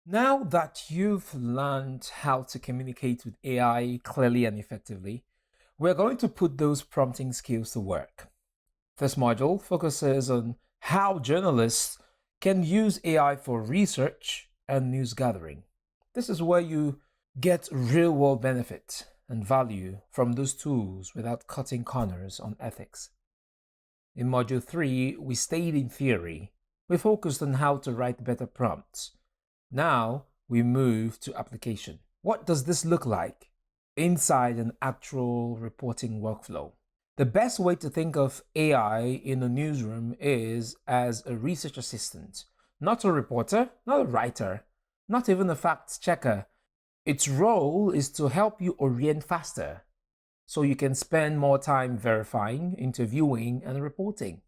Now that you've learned how to communicate with AI clearly and effectively, we're going to put those prompting skills to work. This module focuses on how journalists can use AI for research and news gathering. This is where you get real world benefit and value from those tools without cutting corners on ethics. In Module 3, we stayed in theory. We focused on how to write better prompts. Now we move to application. What does this look like inside an actual reporting workflow? The best way to think of AI in a newsroom is as a research assistant, not a reporter, not a writer, not even a fact checker. Its role is to help you orient faster so you can spend more time verifying, interviewing, and reporting.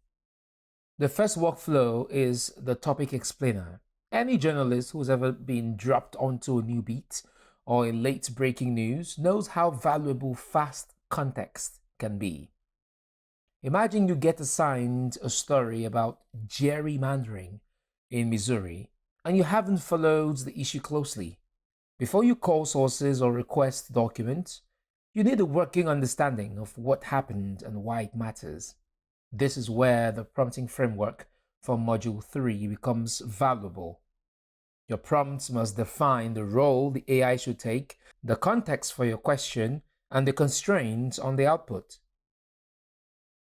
The first workflow is the topic explainer. Any journalist who's ever been dropped onto a new beat or a late breaking news knows how valuable fast context can be. Imagine you get assigned a story about gerrymandering in Missouri and you haven't followed the issue closely. Before you call sources or request documents, you need a working understanding of what happened and why it matters. This is where the prompting framework for Module 3 becomes valuable. Your prompts must define the role the AI should take, the context for your question, and the constraints on the output.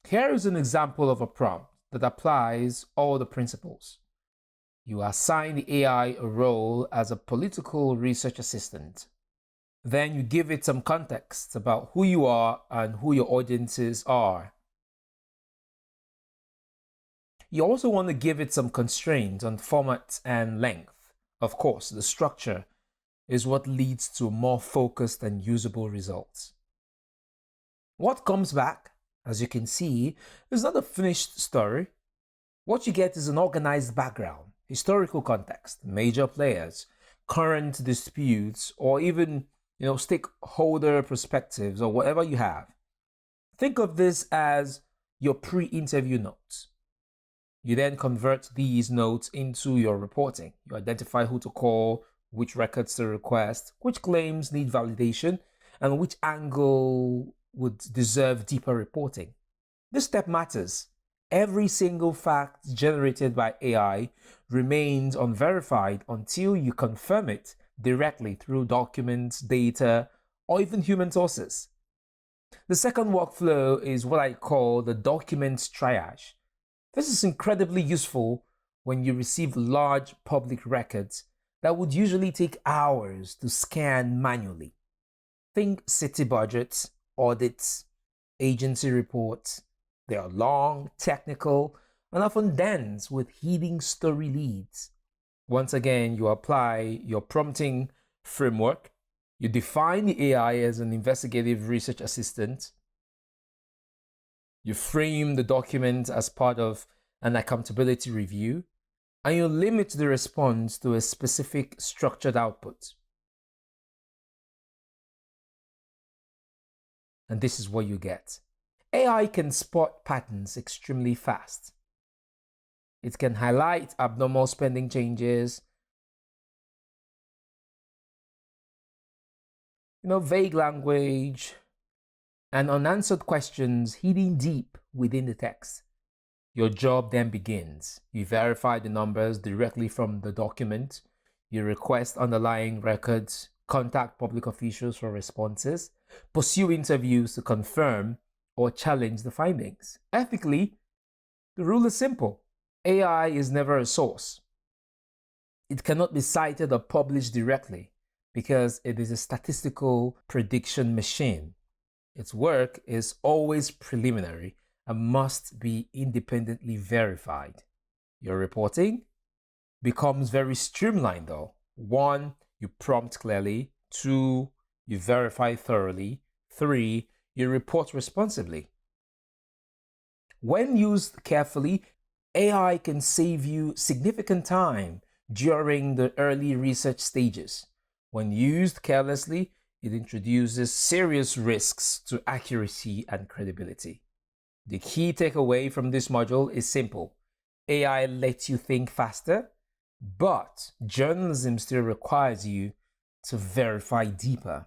Here is an example of a prompt that applies all the principles. You assign the AI a role as a political research assistant. Then you give it some context about who you are and who your audiences are. You also want to give it some constraints on format and length. Of course, the structure is what leads to more focused and usable results. What comes back, as you can see, is not a finished story. What you get is an organized background, historical context, major players, current disputes, or even stakeholder perspectives or whatever you have. Think of this as your pre-interview notes. You then convert these notes into your reporting. You identify who to call, which records to request, which claims need validation, and which angle would deserve deeper reporting. This step matters. Every single fact generated by AI remains unverified until you confirm it directly through documents, data, or even human sources. The second workflow is what I call the documents triage. This is incredibly useful when you receive large public records that would usually take hours to scan manually. Think city budgets, audits, agency reports. They are long, technical, and often dense with hidden story leads. Once again, you apply your prompting framework. You define the AI as an investigative research assistant. You frame the document as part of an accountability review, and you limit the response to a specific structured output. And this is what you get. AI can spot patterns extremely fast. It can highlight abnormal spending changes, vague language, and unanswered questions hidden deep within the text. Your job then begins. You verify the numbers directly from the document. You request underlying records, contact public officials for responses, pursue interviews to confirm or challenge the findings. Ethically, the rule is simple. AI is never a source. It cannot be cited or published directly because it is a statistical prediction machine. Its work is always preliminary and must be independently verified. Your reporting becomes very streamlined though. 1, you prompt clearly. 2, you verify thoroughly. 3, you report responsibly. When used carefully, AI can save you significant time during the early research stages. When used carelessly, it introduces serious risks to accuracy and credibility. The key takeaway from this module is simple. AI lets you think faster, But journalism still requires you to verify deeper.